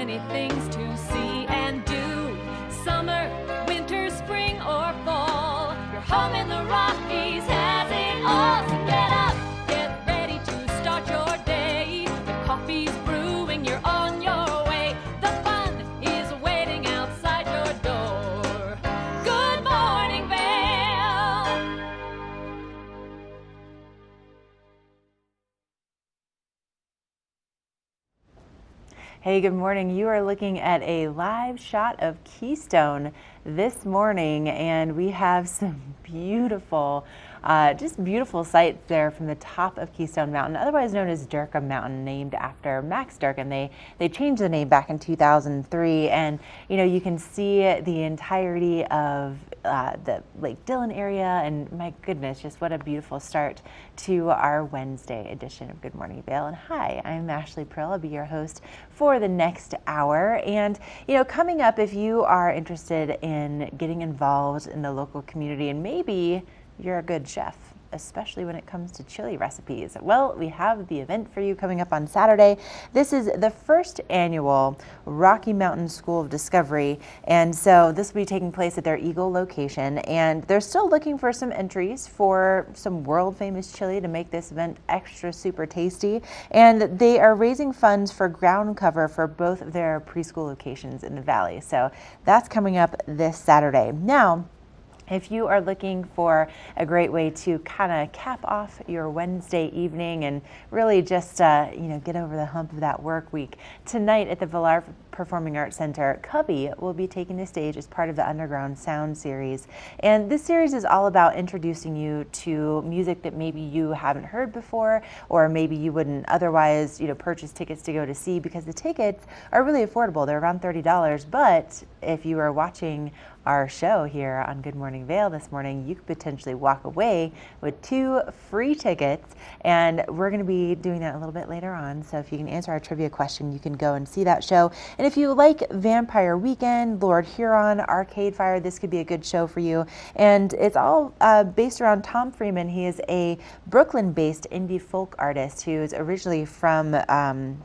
many things to see and do. Summer, winter, spring, or fall. Your home in the Rockies has it all. So get up, get ready to start your day. The coffee's brewing, you're on your way. The fun is waiting outside your door. Good morning, Vale. Hey, good morning. You are looking at a live shot of Keystone this morning, and we have some beautiful, just beautiful sights there from the top of Keystone Mountain, otherwise known as Durkheim Mountain, named after Max Durkheim. They changed the name back in 2003, and you can see the entirety of the Lake Dillon area, and my goodness, just what a beautiful start to our Wednesday edition of Good Morning Vale. And hi, I'm Ashley Prill. I'll be your host for the next hour. And coming up, if you are interested in getting involved in the local community, and maybe you're a good chef, especially when it comes to chili recipes, well, we have the event for you coming up on Saturday. This is the first annual Rocky Mountain School of Discovery, and so this will be taking place at their Eagle location, and they're still looking for some entries for some world famous chili to make this event extra super tasty, and they are raising funds for ground cover for both of their preschool locations in the valley. So that's coming up this Saturday. Now, if you are looking for a great way to kind of cap off your Wednesday evening and really just get over the hump of that work week, tonight at the Villar Performing Arts Center, Cubby will be taking the stage as part of the Underground Sound series. And this series is all about introducing you to music that maybe you haven't heard before, or maybe you wouldn't otherwise purchase tickets to go to see, because the tickets are really affordable. They're around $30, but if you are watching our show here on Good Morning Vale this morning, you could potentially walk away with 2 free tickets, and we're going to be doing that a little bit later on. So if you can answer our trivia question, you can go and see that show. And if you like Vampire Weekend, Lord Huron, Arcade Fire, this could be a good show for you. And it's all based around Tom Freeman. He is a Brooklyn-based indie folk artist who is originally from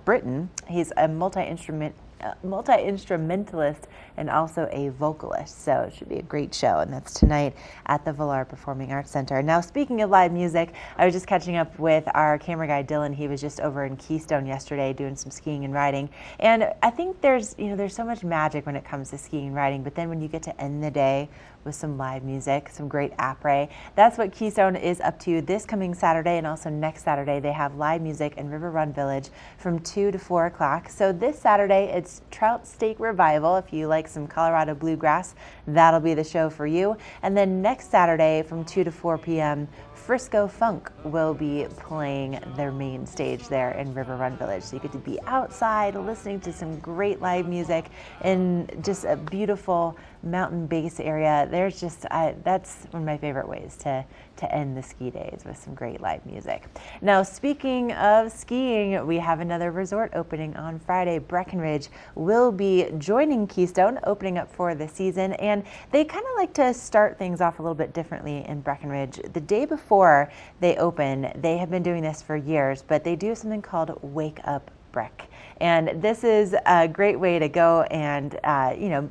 Britain. He's a multi-instrumentalist and also a vocalist, so it should be a great show, and that's tonight at the Villar Performing Arts Center. Now, speaking of live music, I was just catching up with our camera guy Dylan. He was just over in Keystone yesterday doing some skiing and riding, and I think there's so much magic when it comes to skiing and riding, but then when you get to end the day with some live music, some great après, that's what Keystone is up to this coming Saturday, and also next Saturday they have live music in River Run Village from 2 to 4 o'clock. So this Saturday it's Trout Steak Revival. If you like some Colorado bluegrass, that'll be the show for you. And then next Saturday from 2 to 4 p.m., Frisco Funk will be playing their main stage there in River Run Village. So you get to be outside listening to some great live music in just a beautiful mountain base area. There's just, that's one of my favorite ways to end the ski days, with some great live music. Now, speaking of skiing, we have another resort opening on Friday. Breckenridge will be joining Keystone, opening up for the season, and they kind of like to start things off a little bit differently in Breckenridge. The day before they open, they have been doing this for years, but they do something called Wake Up Breck. And this is a great way to go and,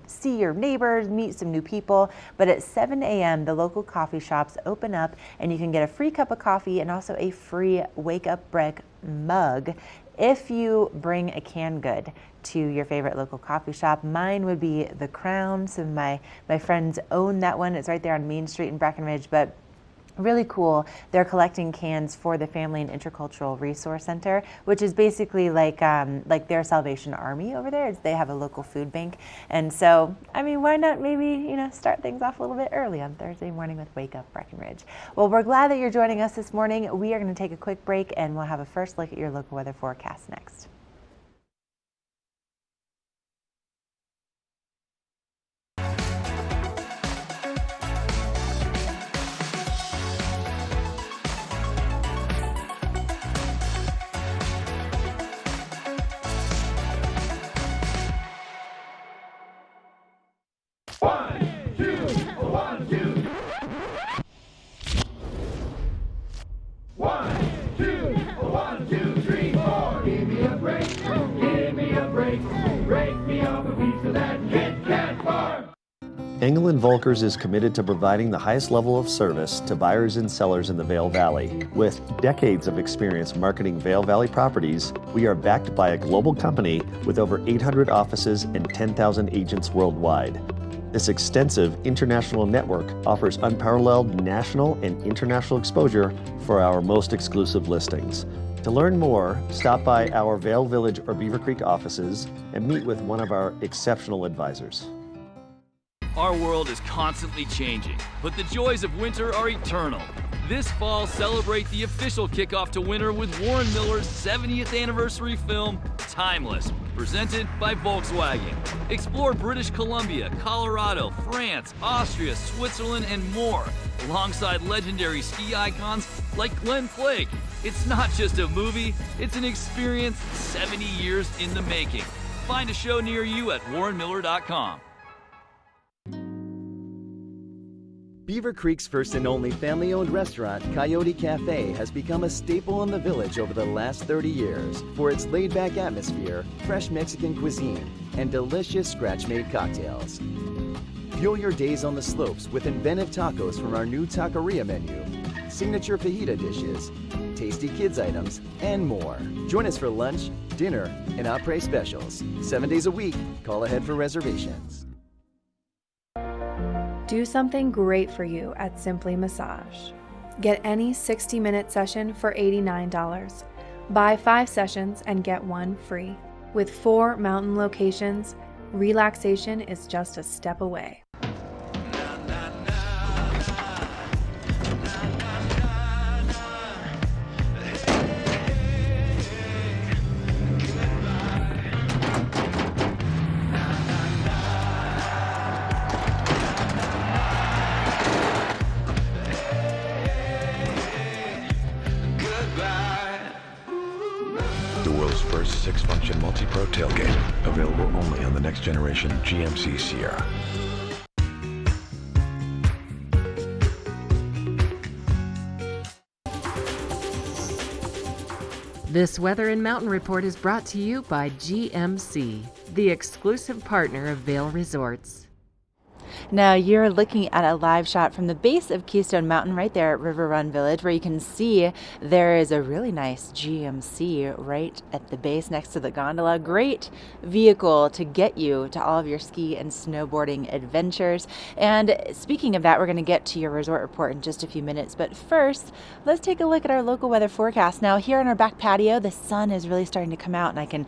see your neighbors, meet some new people. But at 7 a.m., the local coffee shops open up, and you can get a free cup of coffee and also a free Wake Up Breck mug if you bring a canned good to your favorite local coffee shop. Mine would be The Crown. Some of my friends own that one. It's right there on Main Street in Breckenridge, but really cool. They're collecting cans for the Family and Intercultural Resource Center, which is basically like their Salvation Army over there. They have a local food bank. And so, why not maybe, start things off a little bit early on Thursday morning with Wake Up Breckenridge. Well, we're glad that you're joining us this morning. We are going to take a quick break, and we'll have a first look at your local weather forecast next. One, two, three, four. Give me a break. Engel & Volkers is committed to providing the highest level of service to buyers and sellers in the Vail Valley. With decades of experience marketing Vail Valley properties, we are backed by a global company with over 800 offices and 10,000 agents worldwide. This extensive international network offers unparalleled national and international exposure for our most exclusive listings. To learn more, stop by our Vail Village or Beaver Creek offices and meet with one of our exceptional advisors. Our world is constantly changing, but the joys of winter are eternal. This fall, celebrate the official kickoff to winter with Warren Miller's 70th anniversary film, Timeless, presented by Volkswagen. Explore British Columbia, Colorado, France, Austria, Switzerland, and more, alongside legendary ski icons like Glenn Flake. It's not just a movie, it's an experience 70 years in the making. Find a show near you at warrenmiller.com. Beaver Creek's first and only family-owned restaurant, Coyote Cafe, has become a staple in the village over the last 30 years for its laid-back atmosphere, fresh Mexican cuisine, and delicious scratch-made cocktails. Fuel your days on the slopes with inventive tacos from our new taqueria menu, signature fajita dishes, tasty kids items, and more. Join us for lunch, dinner, and après specials. 7 days a week. Call ahead for reservations. Do something great for you at Simply Massage. Get any 60-minute session for $89. Buy 5 sessions and get 1 free. With 4 mountain locations, relaxation is just a step away. First 6-function multi-pro tailgate, available only on the next generation GMC Sierra. This Weather and Mountain Report is brought to you by GMC, the exclusive partner of Vail Resorts. Now you're looking at a live shot from the base of Keystone Mountain right there at River Run Village, where you can see there is a really nice GMC right at the base next to the gondola. Great vehicle to get you to all of your ski and snowboarding adventures. And speaking of that, we're going to get to your resort report in just a few minutes. But first, let's take a look at our local weather forecast. Now here on our back patio, the sun is really starting to come out, and I can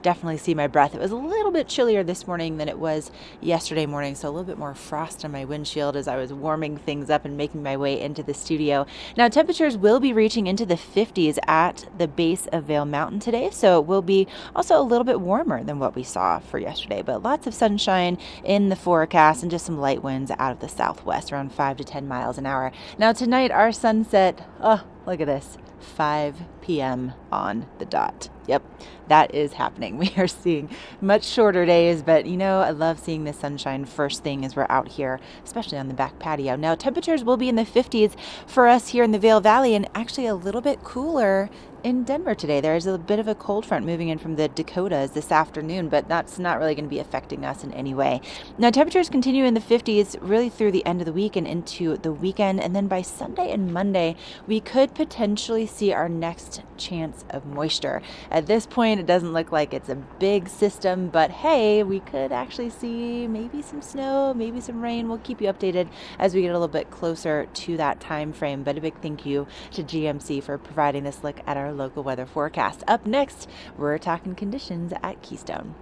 definitely see my breath. It was a little bit chillier this morning than it was yesterday morning, so a little bit more frost on my windshield as I was warming things up and making my way into the studio. Now temperatures will be reaching into the 50s at the base of Vail Mountain today, so it will be also a little bit warmer than what we saw for yesterday, but lots of sunshine in the forecast and just some light winds out of the southwest, around 5 to 10 miles an hour. Now tonight our sunset, oh, look at this, 5 p.m. on the dot. Yep, that is happening. We are seeing much shorter days, but you know, I love seeing the sunshine first thing as we're out here, especially on the back patio. Now, temperatures will be in the 50s for us here in the Vail Valley, and actually a little bit cooler in Denver today. There's a bit of a cold front moving in from the Dakotas this afternoon, but that's not really going to be affecting us in any way. Now, temperatures continue in the 50s really through the end of the week and into the weekend, and then by Sunday and Monday, we could potentially see our next chance of moisture. At this point, it doesn't look like it's a big system, but hey, we could actually see maybe some snow, maybe some rain. We'll keep you updated as we get a little bit closer to that time frame, but a big thank you to GMC for providing this look at our local weather forecast. Up next, we're talking conditions at Keystone.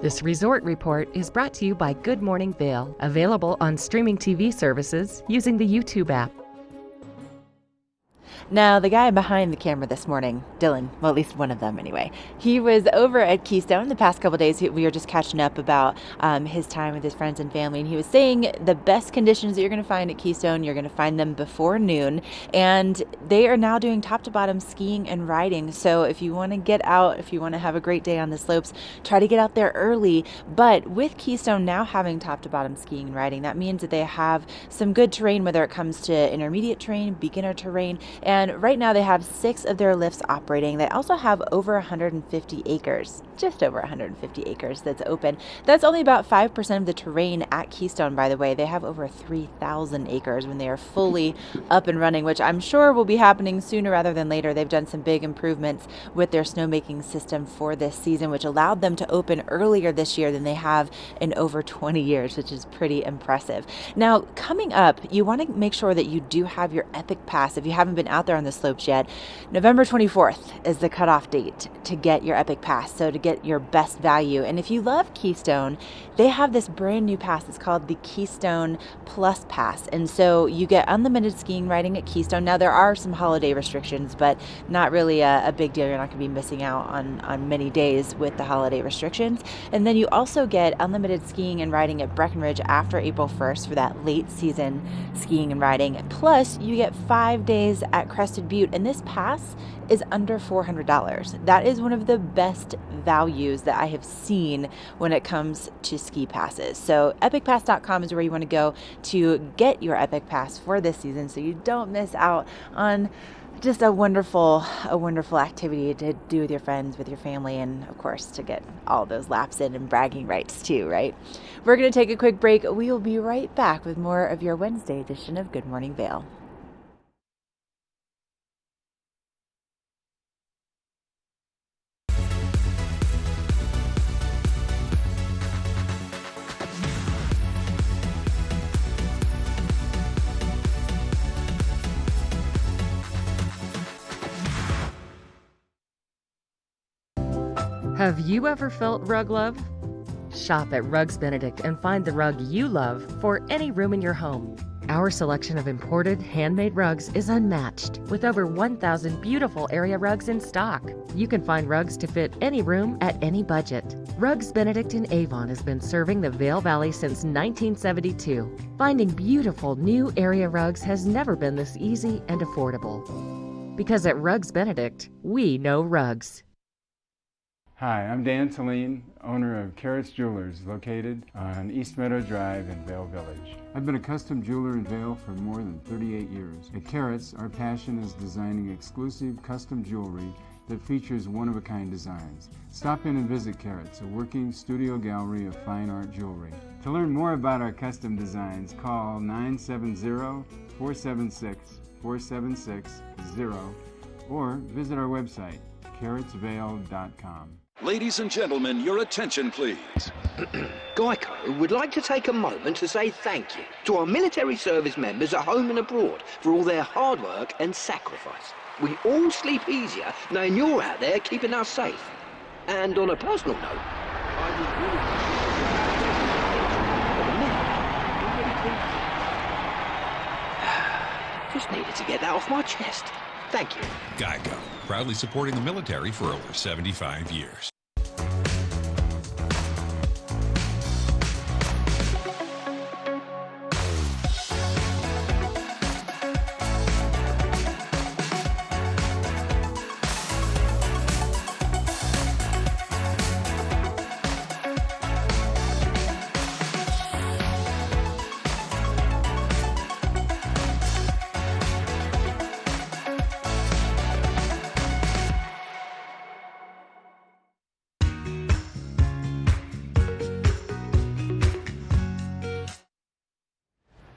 This resort report is brought to you by Good Morning Vail, available on streaming TV services using the YouTube app. Now, the guy behind the camera this morning, Dylan, well, at least one of them anyway, he was over at Keystone the past couple days. We were just catching up about his time with his friends and family, and he was saying the best conditions that you're going to find at Keystone, you're going to find them before noon, and they are now doing top-to-bottom skiing and riding. So if you want to get out, if you want to have a great day on the slopes, try to get out there early. But with Keystone now having top-to-bottom skiing and riding, that means that they have some good terrain, whether it comes to intermediate terrain, beginner terrain, and And right now they have 6 of their lifts operating. They also have over 150 acres, just over 150 acres that's open. That's only about 5% of the terrain at Keystone, by the way. They have over 3,000 acres when they are fully up and running, which I'm sure will be happening sooner rather than later. They've done some big improvements with their snowmaking system for this season, which allowed them to open earlier this year than they have in over 20 years, which is pretty impressive. Now, coming up, you want to make sure that you do have your Epic Pass. If you haven't been out there on the slopes yet, November 24th is the cutoff date to get your Epic Pass, so to get your best value. And if you love Keystone, they have this brand new pass. It's called the Keystone Plus Pass. And so you get unlimited skiing riding at Keystone. Now, there are some holiday restrictions, but not really a big deal. You're not going to be missing out on many days with the holiday restrictions. And then you also get unlimited skiing and riding at Breckenridge after April 1st for that late season skiing and riding. Plus, you get 5 days at Crested Butte. And this pass is under $400. That is one of the best values that I have seen when it comes to ski passes. So epicpass.com is where you want to go to get your Epic Pass for this season, so you don't miss out on just a wonderful activity to do with your friends, with your family, and of course to get all those laps in and bragging rights too, right? We're going to take a quick break. We will be right back with more of your Wednesday edition of Good Morning Vail. Have you ever felt rug love? Shop at Rugs Benedict and find the rug you love for any room in your home. Our selection of imported, handmade rugs is unmatched, with over 1,000 beautiful area rugs in stock. You can find rugs to fit any room at any budget. Rugs Benedict in Avon has been serving the Vail Valley since 1972. Finding beautiful new area rugs has never been this easy and affordable. Because at Rugs Benedict, we know rugs. Hi, I'm Dan Saline, owner of Carrots Jewelers, located on East Meadow Drive in Vail Village. I've been a custom jeweler in Vail for more than 38 years. At Carrots, our passion is designing exclusive custom jewelry that features one-of-a-kind designs. Stop in and visit Carrots, a working studio gallery of fine art jewelry. To learn more about our custom designs, call 970-476-4760 or visit our website, carrotsvail.com. Ladies and gentlemen, your attention, please. Geico would like to take a moment to say thank you to our military service members at home and abroad for all their hard work and sacrifice. We all sleep easier knowing you're out there keeping us safe. And on a personal note, I would really just needed to get that off my chest. Thank you. Geico, proudly supporting the military for over 75 years.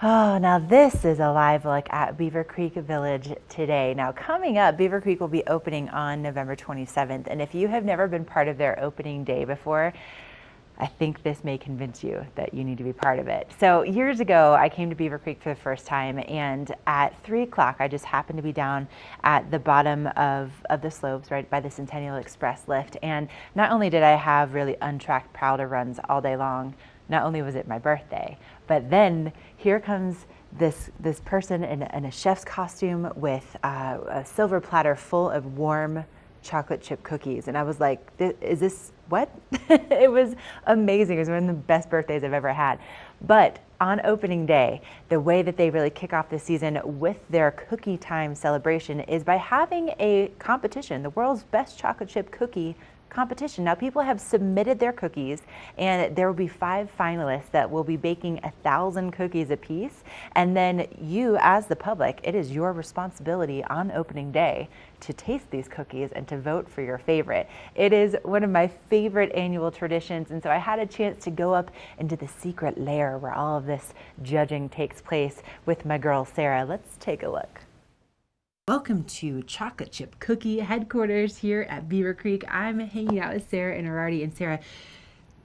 Oh, now this is a live look at Beaver Creek Village today. Now coming up, Beaver Creek will be opening on November 27th. And if you have never been part of their opening day before, I think this may convince you that you need to be part of it. So years ago, I came to Beaver Creek for the first time, and at 3 o'clock, I just happened to be down at the bottom of the slopes right by the Centennial Express lift. And not only did I have really untracked Prowler runs all day long, not only was it my birthday, but then here comes this person in a chef's costume with a silver platter full of warm chocolate chip cookies. And I was like, is this what? It was amazing. It was one of the best birthdays I've ever had. But on opening day, the way that they really kick off the season with their cookie time celebration is by having a competition, the world's best chocolate chip cookie competition. Now, people have submitted their cookies, and there will be 5 finalists that will be baking 1,000 cookies apiece. And then you, as the public, it is your responsibility on opening day to taste these cookies and to vote for your favorite. It is one of my favorite annual traditions, and so I had a chance to go up into the secret lair where all of this judging takes place with my girl Sarah. Let's take a look. Welcome to Chocolate Chip Cookie headquarters here at Beaver Creek. I'm hanging out with Sarah and Arardi. And Sarah,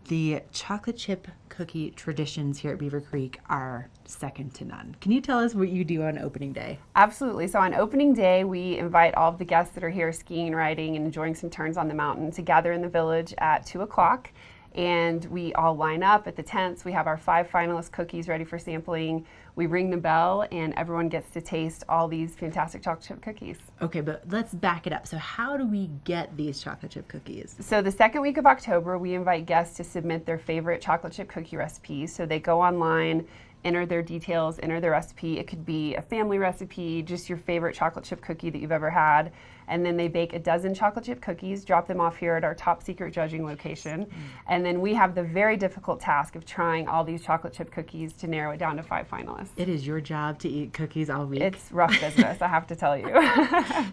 the chocolate chip cookie traditions here at Beaver Creek are second to none. Can you tell us what you do on opening day? Absolutely. So on opening day, we invite all of the guests that are here skiing, riding, and enjoying some turns on the mountain to gather in the village at 2 o'clock. And we all line up at the tents. We have our 5 finalist cookies ready for sampling. We ring the bell, and everyone gets to taste all these fantastic chocolate chip cookies. Okay, but let's back it up. So how do we get these chocolate chip cookies? So the second week of October, we invite guests to submit their favorite chocolate chip cookie recipes. So they go online, enter their details, enter their recipe. It could be a family recipe, just your favorite chocolate chip cookie that you've ever had. And then they bake a dozen chocolate chip cookies, drop them off here at our top secret judging location. And then we have the very difficult task of trying all these chocolate chip cookies to narrow it down to 5 finalists. It is your job to eat cookies all week. It's rough business, I have to tell you.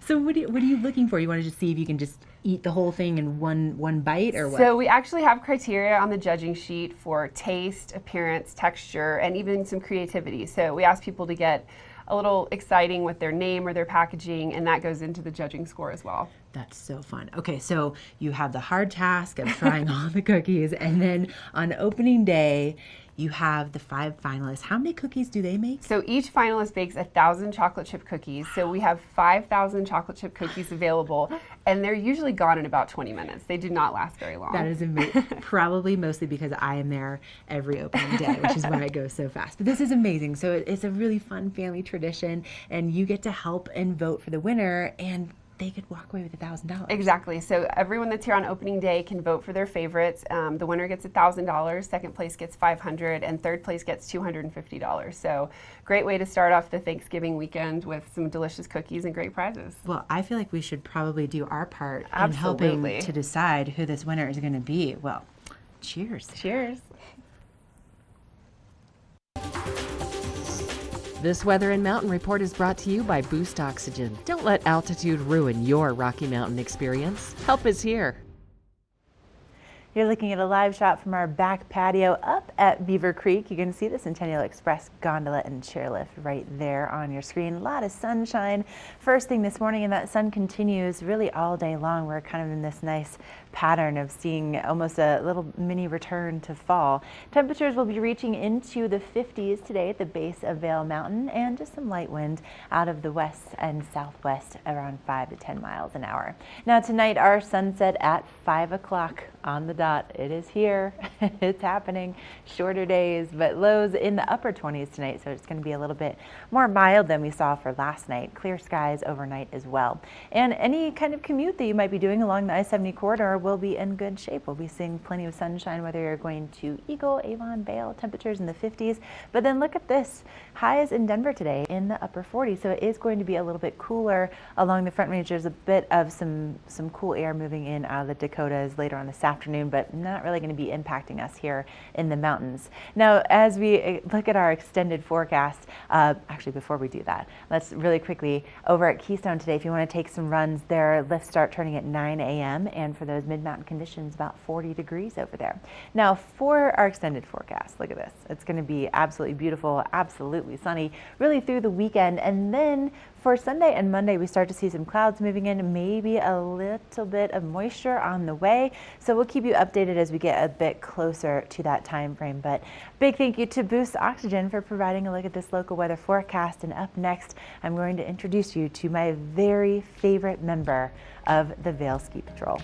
So what are you looking for? You want to just see if you can just eat the whole thing in one bite, or what? So we actually have criteria on the judging sheet for taste, appearance, texture, and even some creativity. So we ask people to get a little exciting with their name or their packaging, and that goes into the judging score as well. That's so fun. Okay, so you have the hard task of trying all the cookies, and then on opening day, you have the 5 finalists. How many cookies do they make? So each finalist bakes 1,000 chocolate chip cookies. So we have 5,000 chocolate chip cookies available, and they're usually gone in about 20 minutes. They do not last very long. That is amazing. Probably mostly because I am there every opening day, which is why it goes so fast. But this is amazing. So it's a really fun family tradition, and you get to help and vote for the winner, and they could walk away with $1,000. Exactly. So everyone that's here on opening day can vote for their favorites. The winner gets $1,000, second place gets $500, and third place gets $250. So great way to start off the Thanksgiving weekend with some delicious cookies and great prizes. Well, I feel like we should probably do our part in Absolutely. helping to decide who this winner is going to be. Well, cheers. Cheers. This Weather and Mountain Report is brought to you by Boost Oxygen. Don't let altitude ruin your Rocky Mountain experience. Help is here. You're looking at a live shot from our back patio up at Beaver Creek. You can see the Centennial Express gondola and chairlift right there on your screen. A lot of sunshine first thing this morning, and that sun continues really all day long. We're kind of in this nice pattern of seeing almost a little mini return to fall. Temperatures will be reaching into the 50s today at the base of Vail Mountain, and just some light wind out of the west and southwest around 5 to 10 miles an hour. Now tonight, our sunset at 5 o'clock on the dot. It is here. It's happening. Shorter days, but lows in the upper 20s tonight, so it's going to be a little bit more mild than we saw for last night. Clear skies overnight as well. And any kind of commute that you might be doing along the I-70 corridor will be in good shape. We'll be seeing plenty of sunshine whether you're going to Eagle, Avon, Vail, temperatures in the 50s. But then look at this. Highs in Denver today in the upper 40s, so it is going to be a little bit cooler along the Front Range. There's a bit of some cool air moving in out of the Dakotas later on this afternoon, but not really going to be impacting us here in the mountains. Now, as we look at our extended forecast, actually before we do that, let's really quickly, over at Keystone today, if you want to take some runs, their lifts start turning at 9 a.m. and for those mid-mountain conditions, about 40 degrees over there. Now, for our extended forecast, look at this. It's going to be absolutely beautiful, absolutely sunny, really through the weekend, and then for Sunday and Monday, we start to see some clouds moving in, maybe a little bit of moisture on the way. So we'll keep you updated as we get a bit closer to that time frame. But big thank you to Boost Oxygen for providing a look at this local weather forecast. And up next, I'm going to introduce you to my very favorite member of the Vail Ski Patrol.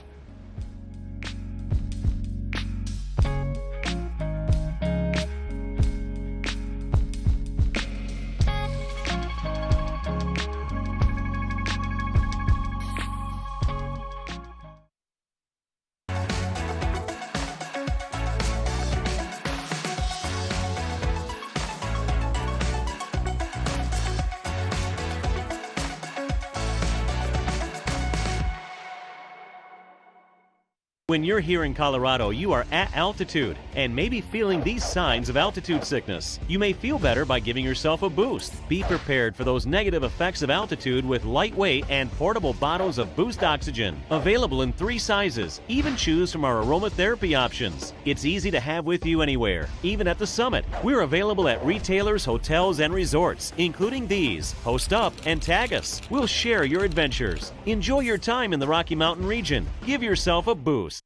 When you're here in Colorado, you are at altitude and maybe feeling these signs of altitude sickness. You may feel better by giving yourself a boost. Be prepared for those negative effects of altitude with lightweight and portable bottles of Boost Oxygen. Available in 3 sizes. Even choose from our aromatherapy options. It's easy to have with you anywhere, even at the summit. We're available at retailers, hotels, and resorts, including these. Post up and tag us. We'll share your adventures. Enjoy your time in the Rocky Mountain region. Give yourself a boost.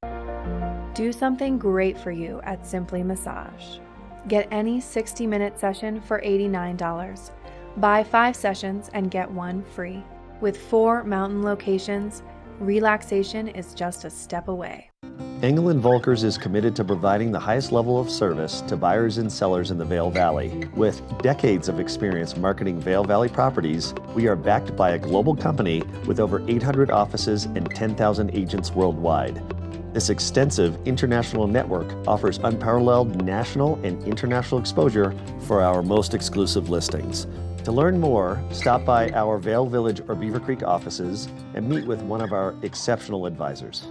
Do something great for you at Simply Massage. Get any 60-minute session for $89. Buy 5 sessions and get 1 free. With 4 mountain locations, relaxation is just a step away. Engel & Volkers is committed to providing the highest level of service to buyers and sellers in the Vail Valley. With decades of experience marketing Vail Valley properties, we are backed by a global company with over 800 offices and 10,000 agents worldwide. This extensive international network offers unparalleled national and international exposure for our most exclusive listings. To learn more, stop by our Vail Village or Beaver Creek offices and meet with one of our exceptional advisors.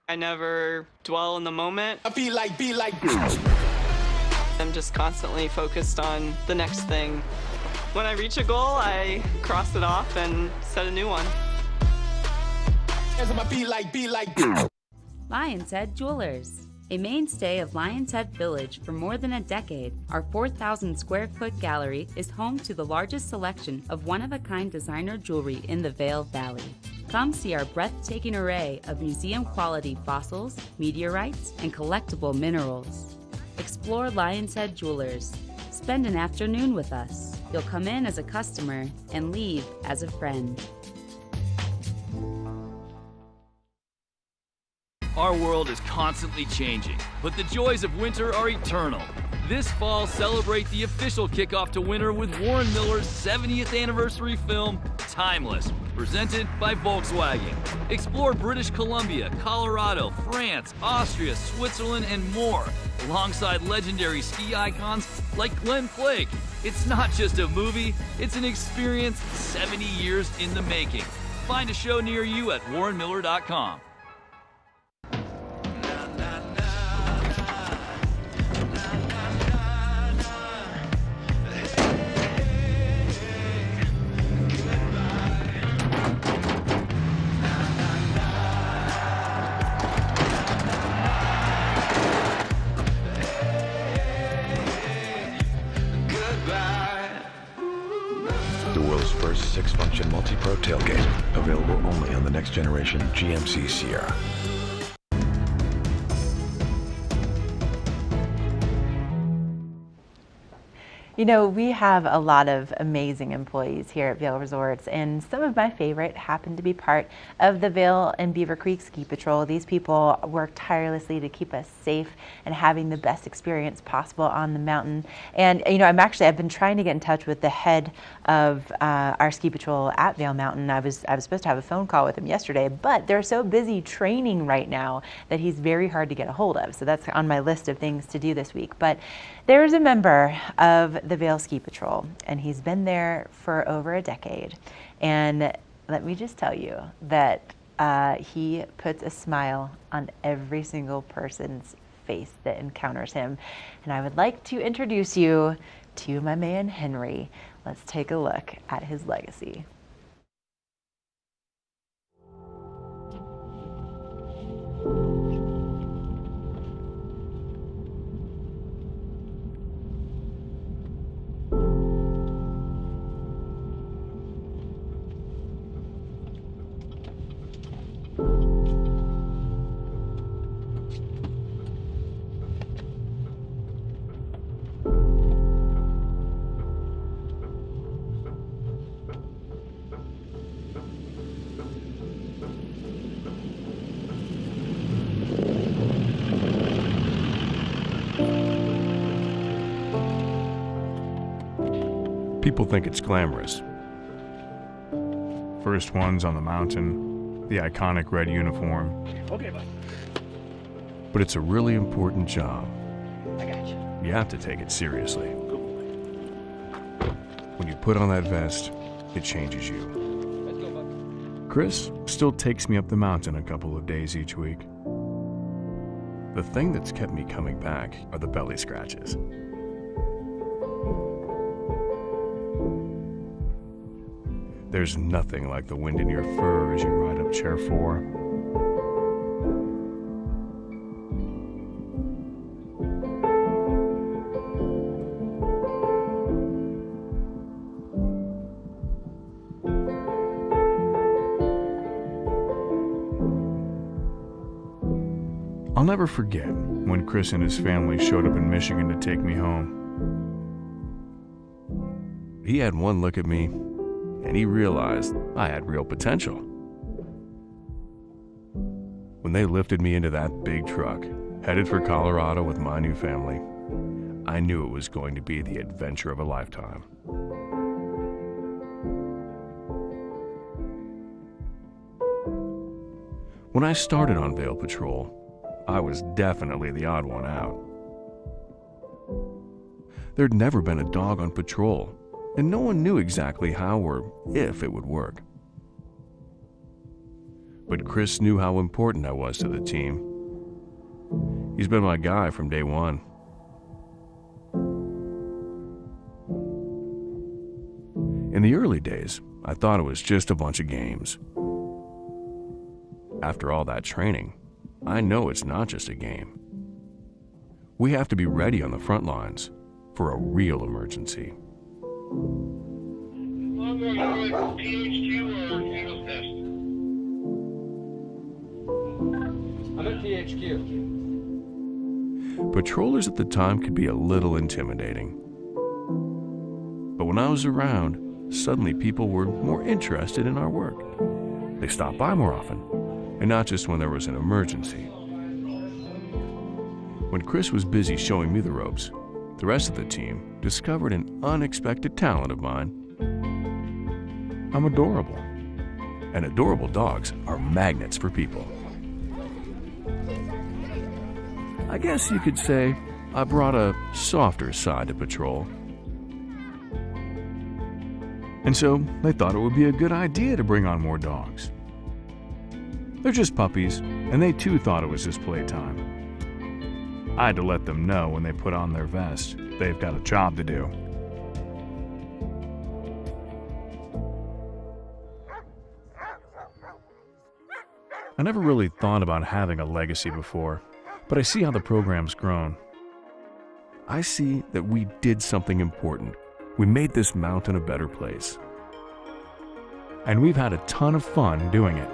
I never dwell in the moment. I be like. I'm just constantly focused on the next thing. When I reach a goal, I cross it off and set a new one. Lion's Head Jewelers. A mainstay of Lion's Head Village for more than a decade, our 4,000 square foot gallery is home to the largest selection of one-of-a-kind designer jewelry in the Vail Valley. Come see our breathtaking array of museum-quality fossils, meteorites, and collectible minerals. Explore Lion's Head Jewelers. Spend an afternoon with us. You'll come in as a customer and leave as a friend. Our world is constantly changing, but the joys of winter are eternal. This fall, celebrate the official kickoff to winter with Warren Miller's 70th anniversary film, Timeless, presented by Volkswagen. Explore British Columbia, Colorado, France, Austria, Switzerland, and more, alongside legendary ski icons like Glenn Flake. It's not just a movie, it's an experience 70 years in the making. Find a show near you at warrenmiller.com. The world's first 6-function multi-pro tailgate, available only on the next generation GMC Sierra. You know, we have a lot of amazing employees here at Vail Resorts, and some of my favorite happen to be part of the Vail and Beaver Creek Ski Patrol. These people work tirelessly to keep us safe and having the best experience possible on the mountain. And, you know, I've been trying to get in touch with the head of our ski patrol at Vail Mountain. I was supposed to have a phone call with him yesterday, but they're so busy training right now that he's very hard to get a hold of. So that's on my list of things to do this week. But there's a member of the Vail Ski Patrol, and he's been there for over a decade. And let me just tell you that he puts a smile on every single person's face that encounters him. And I would like to introduce you to my man, Henry. Let's take a look at his legacy. People think it's glamorous. First ones on the mountain, the iconic red uniform. Okay, bud. But it's a really important job. I got you. You have to take it seriously. When you put on that vest, it changes you. Let's go, bud. Chris still takes me up the mountain a couple of days each week. The thing that's kept me coming back are the belly scratches. There's nothing like the wind in your fur as you ride up Chair 4. I'll never forget when Chris and his family showed up in Michigan to take me home. He had one look at me, and he realized I had real potential. When they lifted me into that big truck, headed for Colorado with my new family, I knew it was going to be the adventure of a lifetime. When I started on Vail Patrol, I was definitely the odd one out. There'd never been a dog on patrol, and no one knew exactly how or if it would work. But Chris knew how important I was to the team. He's been my guy from day one. In the early days, I thought it was just a bunch of games. After all that training, I know it's not just a game. We have to be ready on the front lines for a real emergency. I'm at PHQ. Patrollers at the time could be a little intimidating. But when I was around, suddenly people were more interested in our work. They stopped by more often, and not just when there was an emergency. When Chris was busy showing me the ropes, the rest of the team discovered an unexpected talent of mine. I'm adorable, and adorable dogs are magnets for people. I guess you could say I brought a softer side to patrol. And so they thought it would be a good idea to bring on more dogs. They're just puppies, and they too thought it was just playtime. I had to let them know when they put on their vest, they've got a job to do. I never really thought about having a legacy before, but I see how the program's grown. I see that we did something important. We made this mountain a better place. And we've had a ton of fun doing it.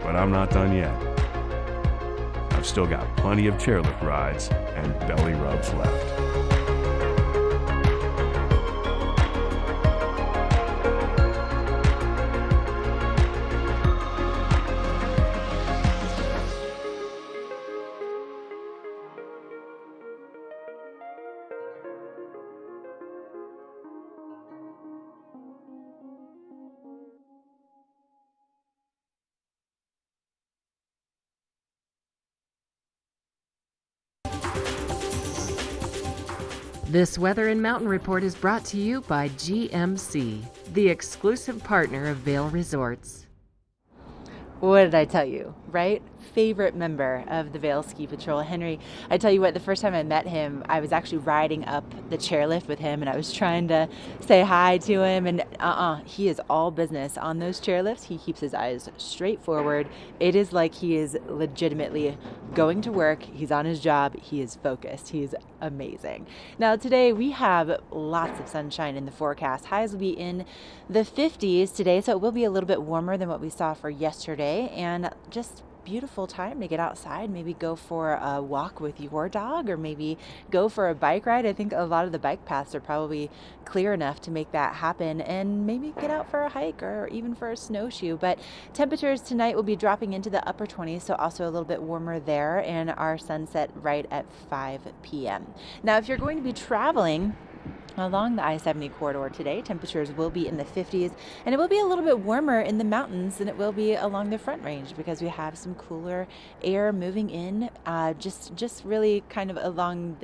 But I'm not done yet. I've still got plenty of chairlift rides and belly rubs left. This Weather and Mountain Report is brought to you by GMC, the exclusive partner of Vail Resorts. What did I tell you, right? Favorite member of the Vail Ski Patrol, Henry. I tell you what, the first time I met him, I was actually riding up the chairlift with him, and I was trying to say hi to him, and he is all business on those chairlifts. He keeps his eyes straight forward. It is like he is legitimately going to work. He's on his job. He is focused. He's amazing. Now today we have lots of sunshine in the forecast. Highs will be in the 50s today, so it will be a little bit warmer than what we saw for yesterday, and just beautiful time to get outside, maybe go for a walk with your dog, or maybe go for a bike ride. I think a lot of the bike paths are probably clear enough to make that happen, and maybe get out for a hike or even for a snowshoe. But temperatures tonight will be dropping into the upper 20s, so also a little bit warmer there, and our sunset right at 5 p.m. Now, if you're going to be traveling along the I-70 corridor today, temperatures will be in the 50s, and it will be a little bit warmer in the mountains than it will be along the Front Range, because we have some cooler air moving in, just really kind of along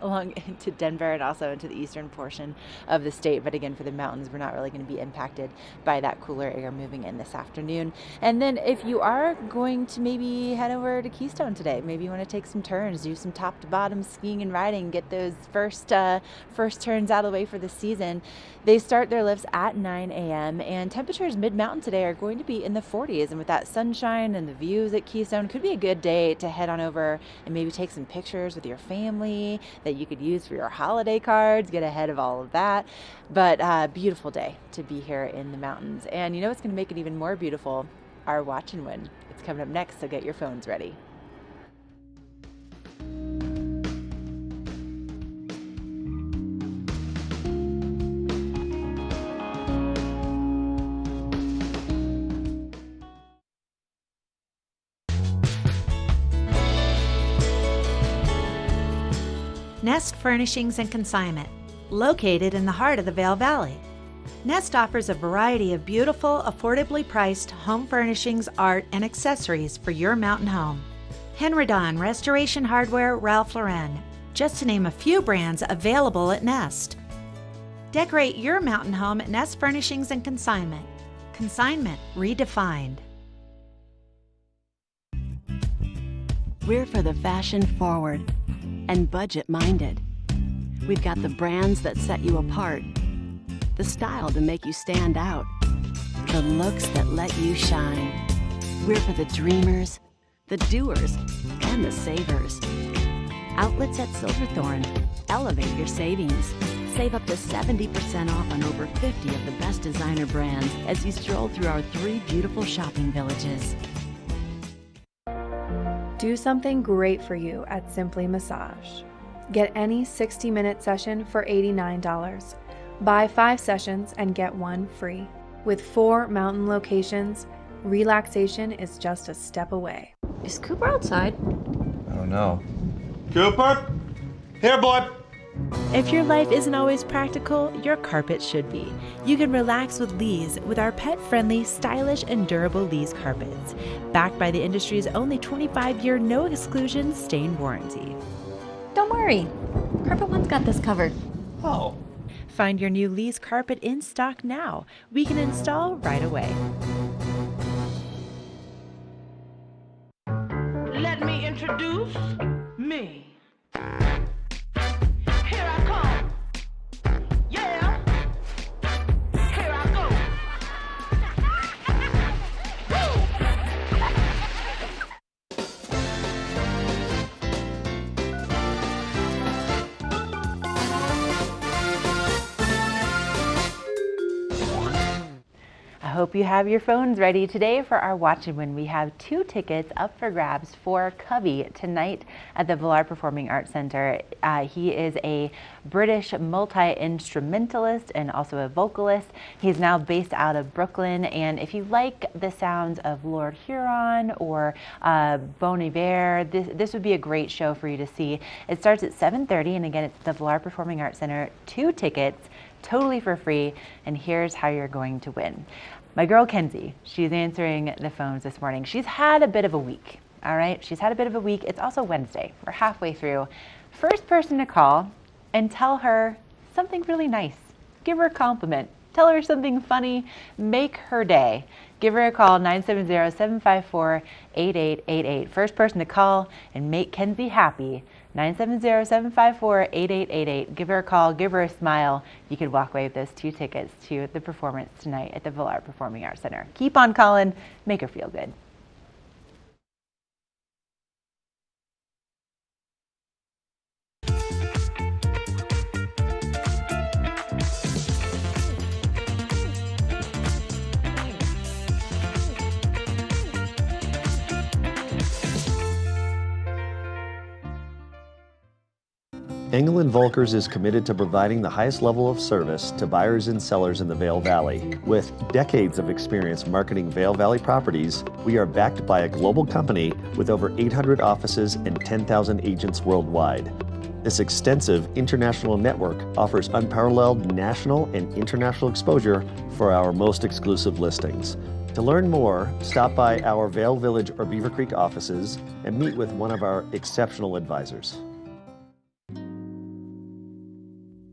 along into Denver and also into the eastern portion of the state. But again, for the mountains, we're not really going to be impacted by that cooler air moving in this afternoon. And then if you are going to maybe head over to Keystone today, maybe you want to take some turns, do some top to bottom skiing and riding, get those first turns out of the way for the season. They start their lifts at 9 a.m. and temperatures mid-mountain today are going to be in the 40s. And with that sunshine and the views at Keystone, could be a good day to head on over and maybe take some pictures with your family that you could use for your holiday cards, get ahead of all of that. But beautiful day to be here in the mountains. And you know what's going to make it even more beautiful? Our Watch and Win. It's coming up next, so get your phones ready. Nest Furnishings and Consignment, located in the heart of the Vail Valley. Nest offers a variety of beautiful, affordably priced home furnishings, art, and accessories for your mountain home. Henredon, Restoration Hardware, Ralph Lauren, just to name a few brands available at Nest. Decorate your mountain home at Nest Furnishings and Consignment. Consignment redefined. We're for the fashion forward and budget-minded. We've got the brands that set you apart, the style to make you stand out, the looks that let you shine. We're for the dreamers, the doers, and the savers. Outlets at Silverthorne. Elevate your savings. Save up to 70% off on over 50 of the best designer brands as you stroll through our 3 beautiful shopping villages. Do something great for you at Simply Massage. Get any 60-minute session for $89. Buy 5 sessions and get 1 free. With 4 mountain locations, relaxation is just a step away. Is Cooper outside? I don't know. Cooper? Here, boy! If your life isn't always practical, your carpet should be. You can relax with Lee's with our pet-friendly, stylish, and durable Lee's carpets. Backed by the industry's only 25-year no-exclusion stain warranty. Don't worry. Carpet One's got this covered. Oh. Find your new Lee's carpet in stock now. We can install right away. Let me introduce me. I hope you have your phones ready today for our Watch and Win. We have 2 tickets up for grabs for Covey tonight at the Villar Performing Arts Center. He is a British multi-instrumentalist and also a vocalist. He's now based out of Brooklyn, and if you like the sounds of Lord Huron or Bon Iver, this would be a great show for you to see. It starts at 7:30, and again, it's the Villar Performing Arts Center. 2 tickets, totally for free, and here's how you're going to win. My girl Kenzie, she's answering the phones this morning. She's had a bit of a week, all right? She's had a bit of a week. It's also Wednesday. We're halfway through. First person to call and tell her something really nice. Give her a compliment. Tell her something funny. Make her day. Give her a call, 970-754-8888. First person to call and make Kenzie happy, 970-754-8888. Give her a call, give her a smile. You could walk away with those 2 tickets to the performance tonight at the Villar Performing Arts Center. Keep on calling, make her feel good. Engel & Volkers is committed to providing the highest level of service to buyers and sellers in the Vail Valley. With decades of experience marketing Vail Valley properties, we are backed by a global company with over 800 offices and 10,000 agents worldwide. This extensive international network offers unparalleled national and international exposure for our most exclusive listings. To learn more, stop by our Vail Village or Beaver Creek offices and meet with one of our exceptional advisors.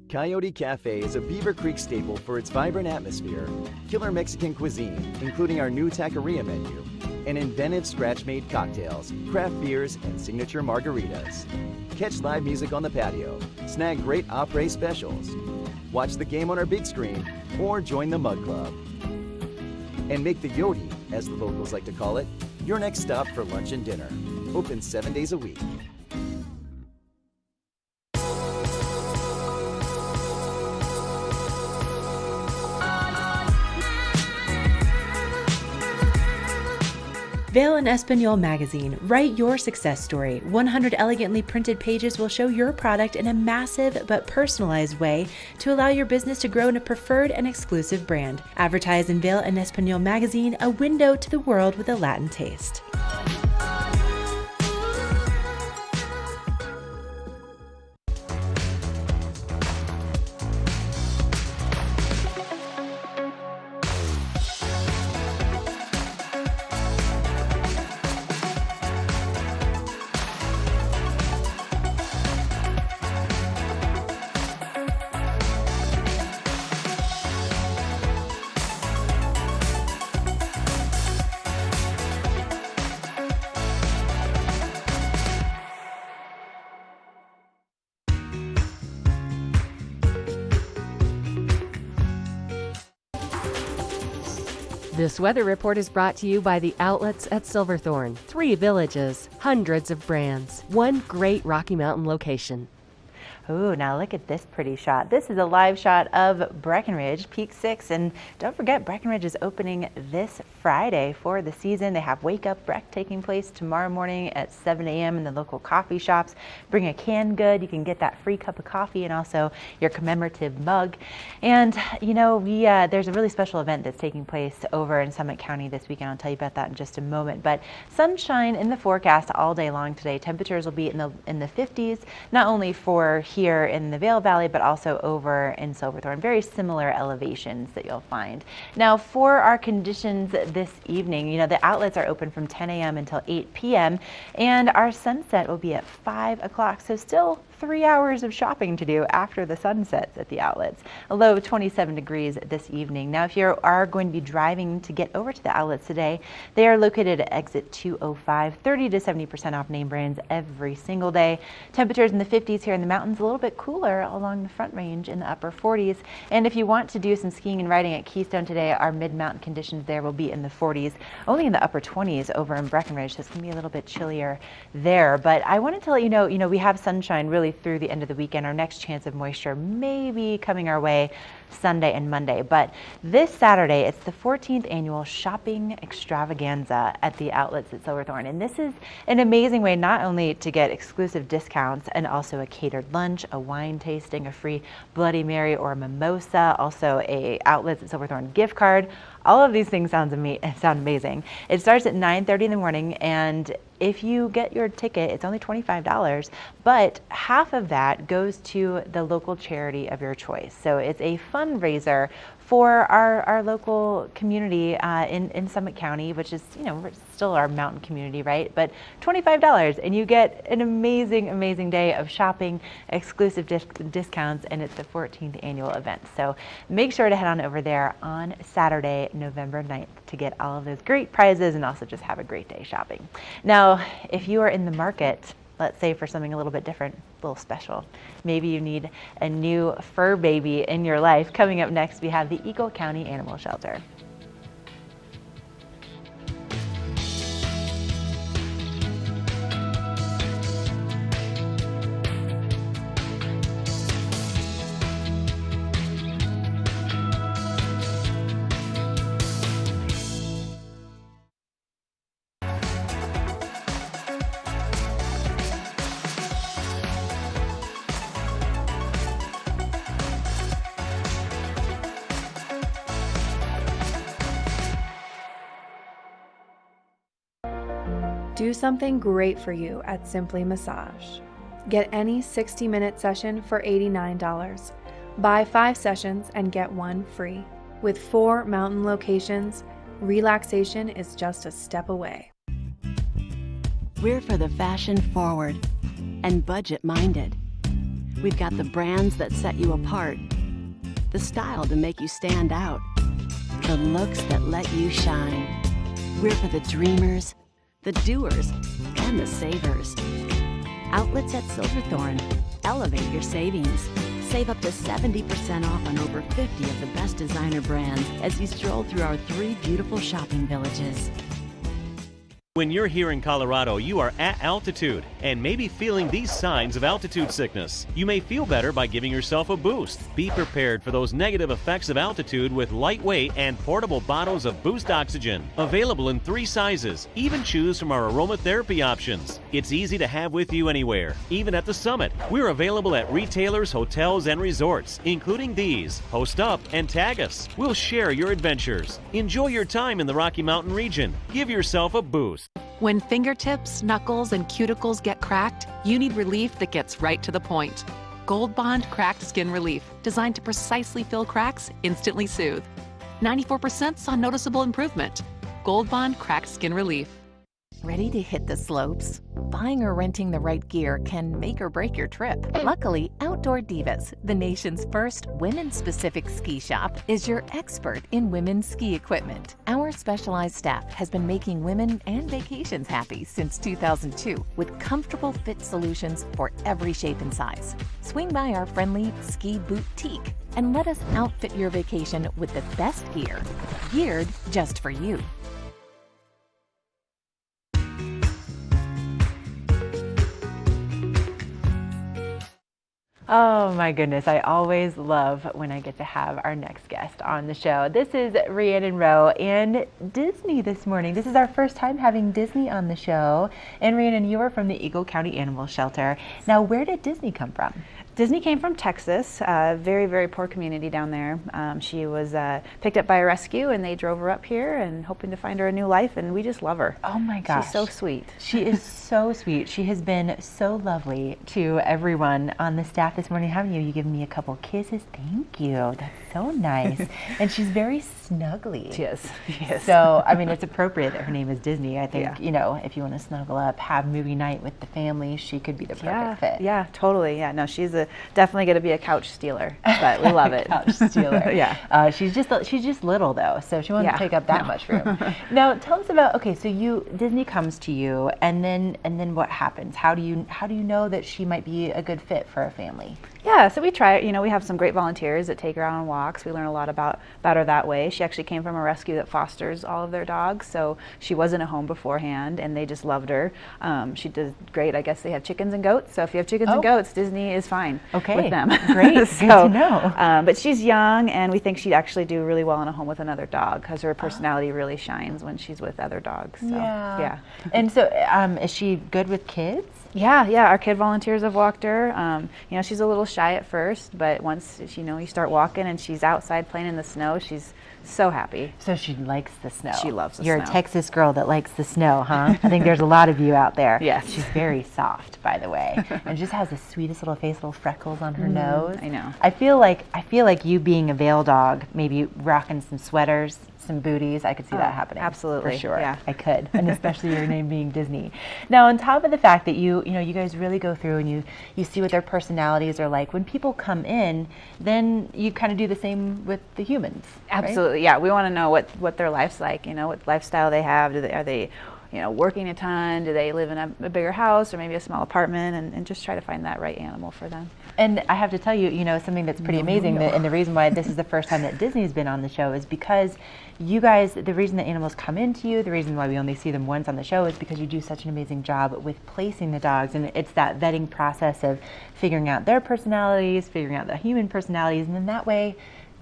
Coyote Cafe is a Beaver Creek staple for its vibrant atmosphere, killer Mexican cuisine, including our new taqueria menu, and inventive scratch-made cocktails, craft beers, and signature margaritas. Catch live music on the patio, snag great après specials, watch the game on our big screen, or join the Mug Club. And make the Yodi, as the locals like to call it, your next stop for lunch and dinner. Open 7 days a week. Vail and Espanol magazine. Write your success story. 100 elegantly printed pages will show your product in a massive but personalized way to allow your business to grow in a preferred and exclusive brand. Advertise in Vail and Espanol magazine, a window to the world with a Latin taste. This weather report is brought to you by the outlets at Silverthorne. 3 villages, hundreds of brands, one great Rocky Mountain location. Ooh, now look at this pretty shot. This is a live shot of Breckenridge, Peak 6. And don't forget, Breckenridge is opening this Friday for the season. They have Wake Up Breck taking place tomorrow morning at 7 a.m. in the local coffee shops. Bring a canned good. You can get that free cup of coffee and also your commemorative mug. And, you know, there's a really special event that's taking place over in Summit County this weekend. I'll tell you about that in just a moment. But sunshine in the forecast all day long today. Temperatures will be in the 50s, not only for here in the Vail Valley, but also over in Silverthorne. Very similar elevations that you'll find. Now, for our conditions this evening, you know, the outlets are open from 10 a.m. until 8 p.m. and our sunset will be at 5 o'clock. So still 3 hours of shopping to do after the sun sets at the outlets. A low of 27 degrees this evening. Now, if you are going to be driving to get over to the outlets today, they are located at exit 205, 30 to 70% off name brands every single day. Temperatures in the 50s here in the mountains, a little bit cooler along the Front Range in the upper 40s. And if you want to do some skiing and riding at Keystone today, our mid-mountain conditions there will be in the 40s, only in the upper 20s over in Breckenridge. So it's going to be a little bit chillier there. But I wanted to let you know, we have sunshine really through the end of the weekend. Our next chance of moisture may be coming our way Sunday and Monday. But this Saturday, it's the 14th annual shopping extravaganza at the outlets at Silverthorne. And this is an amazing way not only to get exclusive discounts and also a catered lunch, a wine tasting, a free Bloody Mary or a mimosa, also a outlets at Silverthorne gift card. All of these things sound amazing. It starts at 9:30 in the morning, and if you get your ticket, it's only $25, but half of that goes to the local charity of your choice. So it's a fundraiser for our local community in Summit County, which is, we're still our mountain community, right? But $25, and you get an amazing, amazing day of shopping, exclusive discounts, and it's the 14th annual event. So make sure to head on over there on Saturday, November 9th to get all of those great prizes and also just have a great day shopping. Now, if you are in the market, let's say for something a little bit different, a little special, maybe you need a new fur baby in your life. Coming up next, we have the Eagle County Animal Shelter. Do something great for you at Simply Massage. Get any 60-minute session for $89. Buy 5 sessions and get 1 free. With 4 mountain locations, relaxation is just a step away. We're for the fashion forward and budget minded. We've got the brands that set you apart, the style to make you stand out, the looks that let you shine. We're for the dreamers, the doers, and the savers. Outlets at Silverthorne. Elevate your savings. Save up to 70% off on over 50 of the best designer brands as you stroll through our 3 beautiful shopping villages. When you're here in Colorado, you are at altitude and may be feeling these signs of altitude sickness. You may feel better by giving yourself a boost. Be prepared for those negative effects of altitude with lightweight and portable bottles of Boost Oxygen. Available in 3 sizes. Even choose from our aromatherapy options. It's easy to have with you anywhere, even at the summit. We're available at retailers, hotels, and resorts, including these. Post up and tag us. We'll share your adventures. Enjoy your time in the Rocky Mountain region. Give yourself a boost. When fingertips, knuckles, and cuticles get cracked, you need relief that gets right to the point. Gold Bond Cracked Skin Relief, designed to precisely fill cracks, instantly soothe. 94% saw noticeable improvement. Gold Bond Cracked Skin Relief. Ready to hit the slopes? Buying or renting the right gear can make or break your trip. Luckily, Outdoor Divas, the nation's first women-specific ski shop, is your expert in women's ski equipment. Our specialized staff has been making women and vacations happy since 2002 with comfortable fit solutions for every shape and size. Swing by our friendly ski boutique and let us outfit your vacation with the best gear, geared just for you. Oh my goodness, I always love when I get to have our next guest on the show. This is Rhiannon Rowe and Disney this morning. This is our first time having Disney on the show. And Rhiannon, you are from the Eagle County Animal Shelter. Now, where did Disney come from? Disney came from Texas, a very, very poor community down there. She was picked up by a rescue and they drove her up here and hoping to find her a new life, and we just love her. Oh my gosh. She's so sweet. She is so sweet. She has been so lovely to everyone on the staff this morning. Haven't you? You given me a couple kisses. Thank you. That's so nice. And she's very snuggly. She is. Yes. So, I mean, it's appropriate that her name is Disney. I think, you know, if you want to snuggle up, have movie night with the family, she could be the perfect fit. Yeah, totally. Yeah, no, she's definitely going to be a couch stealer, but we love it. Couch stealer. Yeah. She's just little though, so she won't take up that much room. Now, tell us about, okay, so Disney comes to you, and then what happens? How do you know that she might be a good fit for a family? Yeah, so we try, we have some great volunteers that take her out on walks. We learn a lot about her that way. She actually came from a rescue that fosters all of their dogs, so she was in a home beforehand, and they just loved her. She did great. I guess they have chickens and goats, so if you have chickens and goats, Disney is fine with them. Great, so, good to know. But she's young, and we think she'd actually do really well in a home with another dog, because her personality really shines when she's with other dogs. So, yeah. And so is she good with kids? Yeah, our kid volunteers have walked her. She's a little shy at first, but once you start walking and she's outside playing in the snow, she's so happy. So she likes the snow. She loves the You're snow. You're a Texas girl that likes the snow, huh? I think there's a lot of you out there. Yes. She's very soft, by the way, and just has the sweetest little face, little freckles on her nose. I know. I feel like you being a Veil dog, maybe rocking some sweaters, some booties. I could see that happening. Absolutely. For sure. Yeah. I could. And especially your name being Disney. Now, on top of the fact that you guys really go through and you see what their personalities are like, when people come in, then you kind of do the same with the humans. Absolutely. Right? Yeah. We want to know what their life's like, what lifestyle they have. Are they working a ton? Do they live in a bigger house or maybe a small apartment, and just try to find that right animal for them. And I have to tell you, something that's pretty amazing, and the reason why this is the first time that Disney's been on the show is because you guys, the reason that animals come into you, the reason why we only see them once on the show is because you do such an amazing job with placing the dogs, and it's that vetting process of figuring out their personalities, figuring out the human personalities, and then that way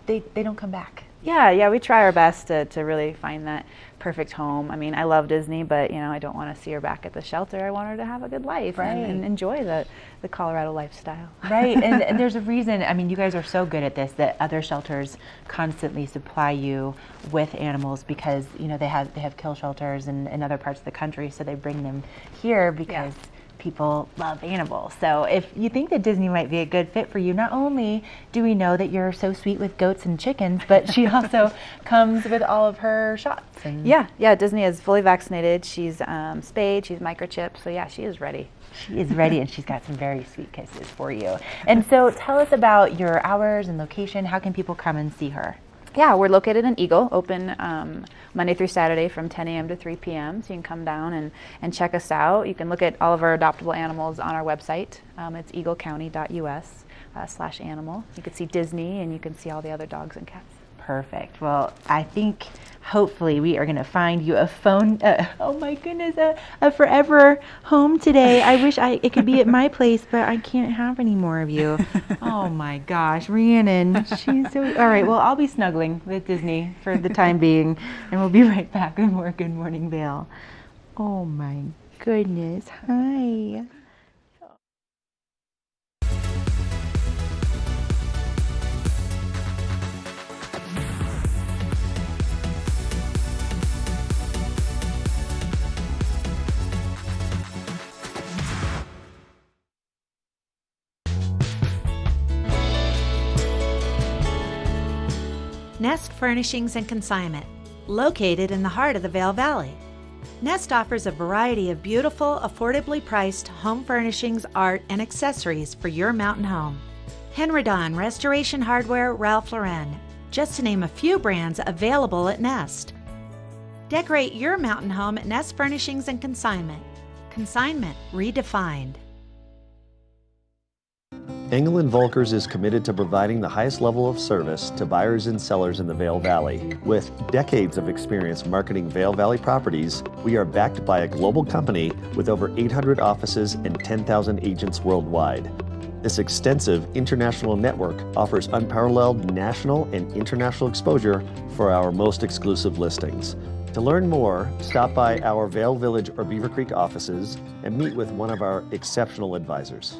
they don't come back. Yeah, we try our best to really find that perfect home. I mean, I love Disney, but I don't want to see her back at the shelter. I want her to have a good life and enjoy the Colorado lifestyle. Right, and there's a reason. I mean, you guys are so good at this that other shelters constantly supply you with animals because they have kill shelters in other parts of the country, so they bring them here because people love animals. So if you think that Disney might be a good fit for you, not only do we know that you're so sweet with goats and chickens, but she also comes with all of her shots. And yeah, Disney is fully vaccinated. She's spayed, she's microchipped, so yeah, she is ready. She is ready, and she's got some very sweet kisses for you. And so tell us about your hours and location. How can people come and see her? Yeah, we're located in Eagle, open Monday through Saturday from 10 a.m. to 3 p.m. So you can come down and check us out. You can look at all of our adoptable animals on our website. It's eaglecounty.us/animal. You can see Disney and you can see all the other dogs and cats. Perfect. Well, I think hopefully we are going to find you a forever home today. I wish it could be at my place, but I can't have any more of you. Oh my gosh, Rhiannon, she's so... All right, well, I'll be snuggling with Disney for the time being, and we'll be right back with more Good Morning Vale. Oh my goodness, hi. Nest Furnishings and Consignment, located in the heart of the Vail Valley. Nest offers a variety of beautiful, affordably priced home furnishings, art, and accessories for your mountain home. Henredon, Restoration Hardware, Ralph Lauren, just to name a few brands available at Nest. Decorate your mountain home at Nest Furnishings and Consignment. Consignment redefined. Engel & Volkers is committed to providing the highest level of service to buyers and sellers in the Vail Valley. With decades of experience marketing Vail Valley properties, we are backed by a global company with over 800 offices and 10,000 agents worldwide. This extensive international network offers unparalleled national and international exposure for our most exclusive listings. To learn more, stop by our Vail Village or Beaver Creek offices and meet with one of our exceptional advisors.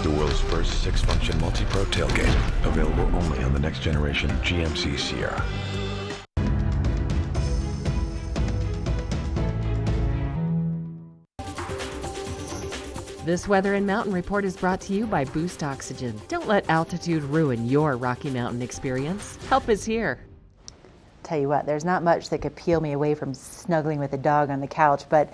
The world's first 6-function multi-pro tailgate, available only on the next generation GMC Sierra. This Weather and Mountain Report is brought to you by Boost Oxygen. Don't let altitude ruin your Rocky Mountain experience. Help is here. Tell you what, there's not much that could peel me away from snuggling with a dog on the couch, but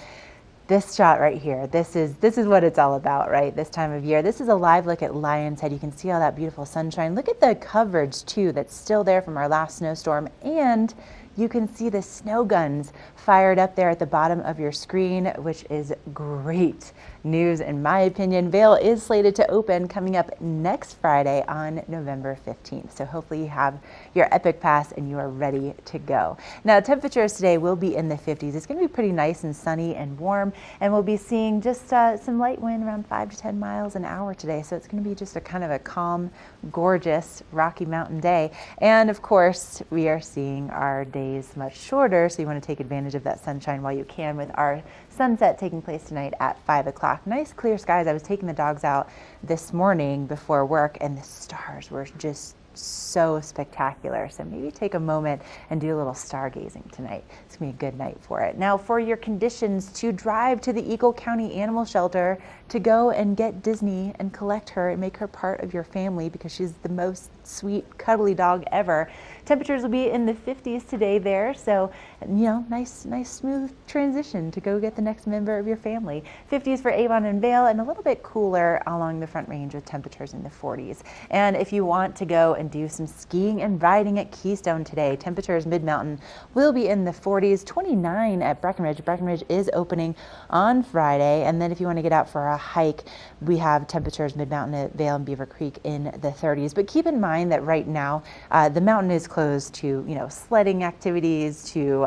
this shot right here, this is what it's all about, right? This time of year. This is a live look at Lion's Head. You can see all that beautiful sunshine. Look at the coverage too that's still there from our last snowstorm, and you can see the snow guns fired up there at the bottom of your screen, which is great news in my opinion. Vail is slated to open coming up next Friday on November 15th. So hopefully you have your Epic Pass and you are ready to go. Now temperatures today will be in the 50s. It's going to be pretty nice and sunny and warm, and we'll be seeing just some light wind around 5 to 10 miles an hour today. So it's going to be just a kind of a calm, gorgeous Rocky Mountain day. And of course, we are seeing our days much shorter, so you want to take advantage of that sunshine while you can, with our sunset taking place tonight at 5 o'clock. Nice clear skies. I was taking the dogs out this morning before work, and the stars were just so spectacular. So maybe take a moment and do a little stargazing tonight. It's gonna be a good night for it. Now for your conditions to drive to the Eagle County Animal Shelter to go and get Disney and collect her and make her part of your family, because she's the most sweet, cuddly dog ever. Temperatures will be in the 50s today there, so nice smooth transition to go get the next member of your family. 50s for Avon and Vail, and a little bit cooler along the Front Range with temperatures in the 40s. And if you want to go and do some skiing and riding at Keystone today, temperatures mid-mountain will be in the 40s, 29 at Breckenridge. Breckenridge is opening on Friday, and then if you want to get out for a hike, we have temperatures mid-mountain at Vail and Beaver Creek in the 30s. But keep in mind that right now the mountain is closed to sledding activities, to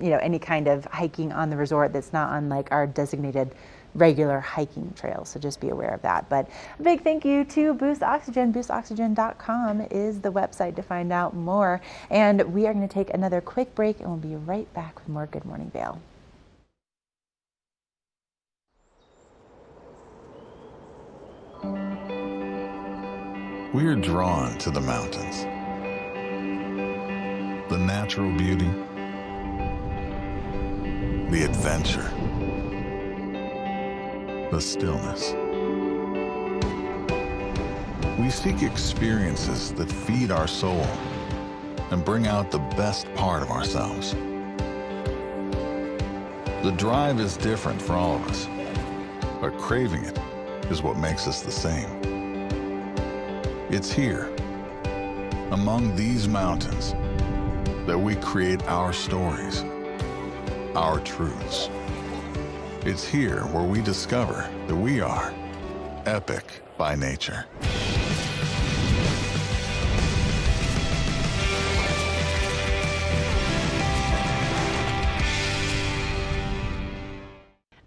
any kind of hiking on the resort that's not on like our designated regular hiking trails, so just be aware of that. But a big thank you to Boost Oxygen. BoostOxygen.com is the website to find out more. And we are going to take another quick break, and we'll be right back with more Good Morning Vail. We're drawn to the mountains, the natural beauty, the adventure, the stillness. We seek experiences that feed our soul and bring out the best part of ourselves. The drive is different for all of us, but craving it is what makes us the same. It's here, among these mountains, that we create our stories, our truths. It's here where we discover that we are epic by nature.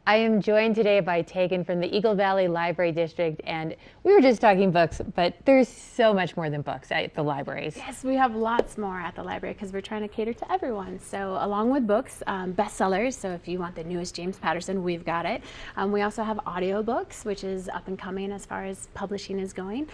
I am joined today by Tegan from the Eagle Valley Library District, and we were just talking books, but there's so much more than books at the libraries. Yes, we have lots more at the library because we're trying to cater to everyone. So along with books, bestsellers, so if you want the newest James Patterson, we've got it. We also have audiobooks, which is up and coming as far as publishing is going.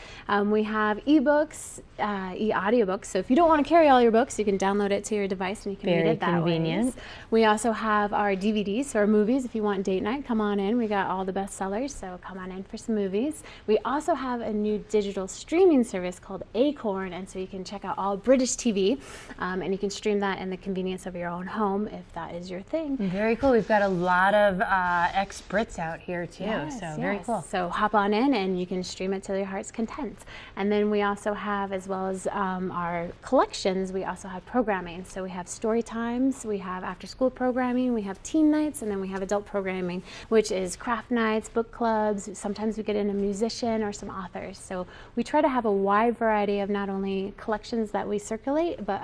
We have ebooks, e-audiobooks, so if you don't want to carry all your books, you can download it to your device and you can read it that way. Very convenient. We also have our DVDs, so our movies, if you want date night, come on in. We got all the bestsellers, so come on in for some movies. We also have a new digital streaming service called Acorn, and so you can check out all British TV, and you can stream that in the convenience of your own home if that is your thing. Very cool. We've got a lot of ex-Brits out here too, very cool. So hop on in and you can stream it to your heart's content. And then we also have, as well as our collections, we also have programming. So we have story times, we have after-school programming, we have teen nights, and then we have adult programming, which is craft nights, book clubs. Sometimes we get in a musician or some authors. So we try to have a wide variety of not only collections that we circulate, but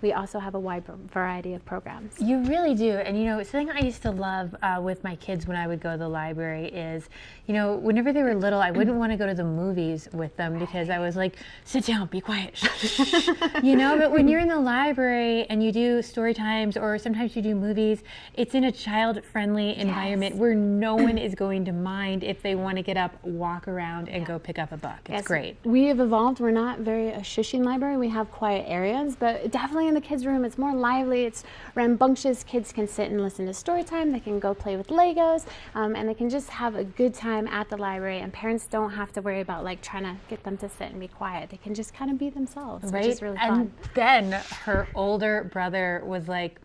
we also have a wide variety of programs. You really do. And something I used to love with my kids when I would go to the library is, whenever they were little, I wouldn't want to go to the movies with them because I was like, sit down, be quiet. But when you're in the library and you do story times or sometimes you do movies, it's in a child-friendly environment where no one is going to mind if they want to get up, walk around, and go pick up a book. It's great. We have evolved. We're not very a shushing library. We have quiet areas, but definitely in the kids' room, it's more lively. It's rambunctious. Kids can sit and listen to story time. They can go play with Legos, and they can just have a good time at the library. And parents don't have to worry about like trying to get them to sit and be quiet. They can just kind of be themselves, which is really fun. And then her older brother was like,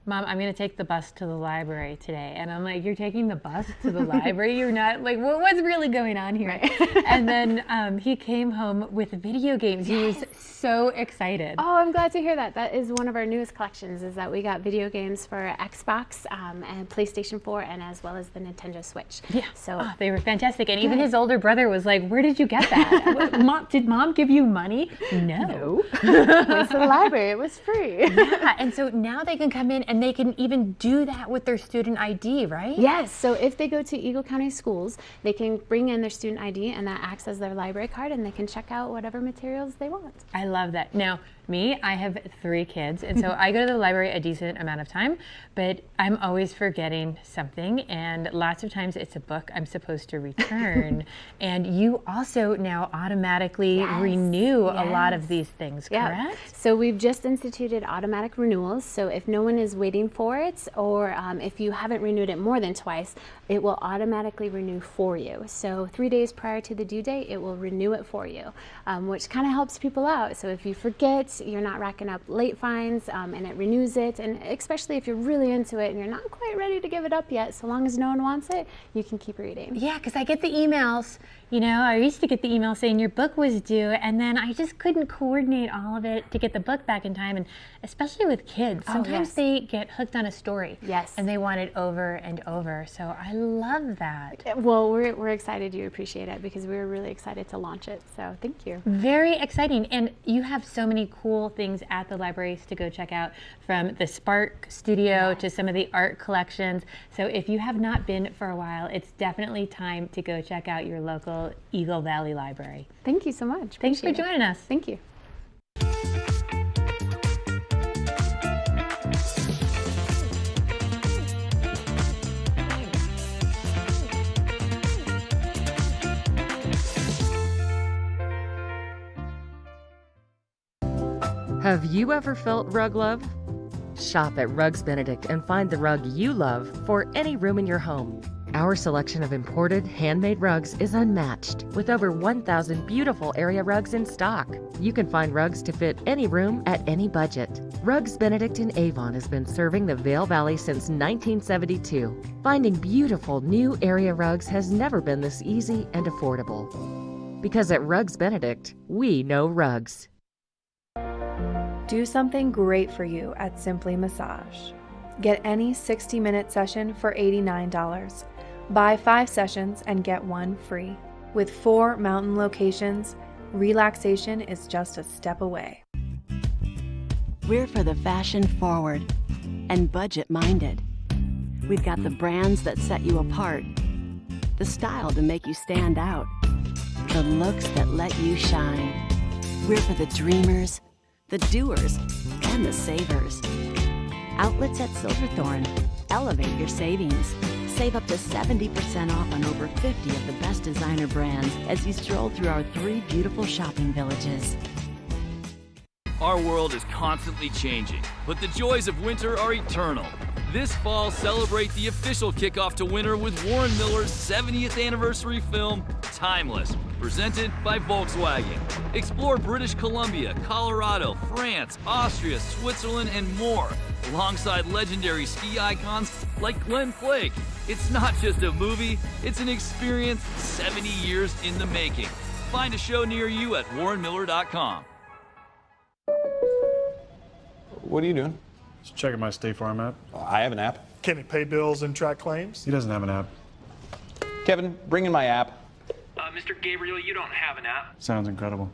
Mom, I'm going to take the bus to the library today. And I'm like, you're taking the bus to the library? You're not, like, what's really going on here? Right. And then he came home with video games. He was so excited. Oh, I'm glad to hear that. That is one of our newest collections, is that we got video games for Xbox and PlayStation 4, and as well as the Nintendo Switch. Yeah, so they were fantastic. And even his older brother was like, where did you get that? Did Mom give you money? No. Went to the library. It was free. Yeah, and so now they can come in and they can even do that with their student ID, right? Yes, so if they go to Eagle County Schools, they can bring in their student ID, and that acts as their library card, and they can check out whatever materials they want. I love that. Now, I have 3 kids, and so I go to the library a decent amount of time, but I'm always forgetting something, and lots of times it's a book I'm supposed to return. And you also now automatically renew a lot of these things, correct? So we've just instituted automatic renewals, so if no one is waiting for it, or if you haven't renewed it more than twice, it will automatically renew for you. So 3 days prior to the due date, it will renew it for you, which kind of helps people out. So if you forget, you're not racking up late fines, and it renews it. And especially if you're really into it and you're not quite ready to give it up yet, so long as no one wants it, you can keep reading. Yeah, because I get the emails, I used to get the email saying your book was due, and then I just couldn't coordinate all of it to get the book back in time. And especially with kids, sometimes they get hooked on a story. Yes. And they want it over and over. So I love that. Well, we're excited you appreciate it, because we were really excited to launch it. So thank you. Very exciting. And you have so many cool things at the libraries to go check out, from the Spark Studio to some of the art collections. So if you have not been for a while, it's definitely time to go check out your local Eagle Valley Library. Thank you so much. Thanks for joining us. Thank you. Have you ever felt rug love? Shop at Rugs Benedict and find the rug you love for any room in your home. Our selection of imported, handmade rugs is unmatched, with over 1,000 beautiful area rugs in stock. You can find rugs to fit any room at any budget. Rugs Benedict in Avon has been serving the Vail Valley since 1972. Finding beautiful new area rugs has never been this easy and affordable. Because at Rugs Benedict, we know rugs. Do something great for you at Simply Massage. Get any 60-minute session for $89. Buy 5 sessions and get 1 free. With 4 mountain locations, relaxation is just a step away. We're for the fashion forward and budget minded. We've got the brands that set you apart, the style to make you stand out, the looks that let you shine. We're for the dreamers, the doers, and the savers. Outlets at Silverthorne. Elevate your savings. Save up to 70% off on over 50 of the best designer brands as you stroll through our 3 beautiful shopping villages. Our world is constantly changing, but the joys of winter are eternal. This fall, celebrate the official kickoff to winter with Warren Miller's 70th anniversary film, Timeless, presented by Volkswagen. Explore British Columbia, Colorado, France, Austria, Switzerland, and more, alongside legendary ski icons like Glenn Flake. It's not just a movie, it's an experience 70 years in the making. Find a show near you at warrenmiller.com. What are you doing? Just checking my State Farm app. I have an app. Can it pay bills and track claims? He doesn't have an app. Kevin, bring in my app. Mr. Gabriel, you don't have an app. Sounds incredible.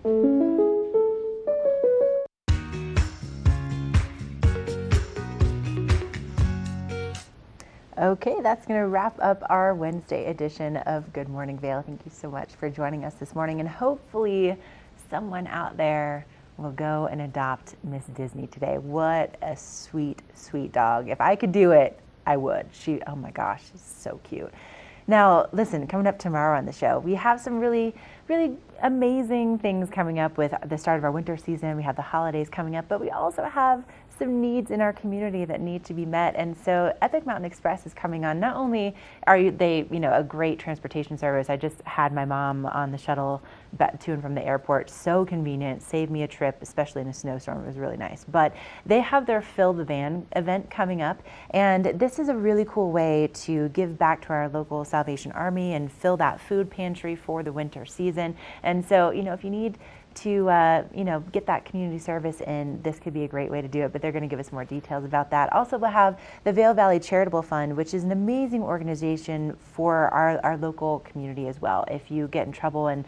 Okay, that's going to wrap up our Wednesday edition of Good Morning Vail. Thank you so much for joining us this morning, and hopefully someone out there will go and adopt Miss Disney today. What a sweet, sweet dog. If I could do it, I would. Oh my gosh, she's so cute. Now, listen, coming up tomorrow on the show, we have some really, really amazing things coming up with the start of our winter season. We have the holidays coming up, but we also have some needs in our community that need to be met. And so Epic Mountain Express is coming on. Not only are they, a great transportation service. I just had my mom on the shuttle back to and from the airport. So convenient, saved me a trip, especially in a snowstorm. It was really nice. But they have their Fill the Van event coming up. And this is a really cool way to give back to our local Salvation Army and fill that food pantry for the winter season. And so, if you need to get that community service in, this could be a great way to do it, but they're going to give us more details about that. Also, we'll have the Vail Valley Charitable Fund, which is an amazing organization for our local community as well. If you get in trouble and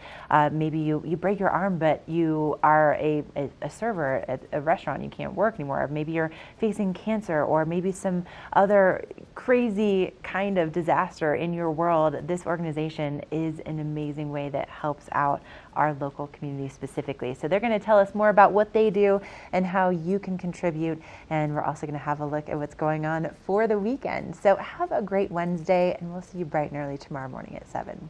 maybe you break your arm, but you are a server at a restaurant, you can't work anymore, or maybe you're facing cancer, or maybe some other crazy kind of disaster in your world, this organization is an amazing way that helps out our local community specifically. So they're going to tell us more about what they do and how you can contribute. And we're also going to have a look at what's going on for the weekend. So have a great Wednesday, and we'll see you bright and early tomorrow morning at 7.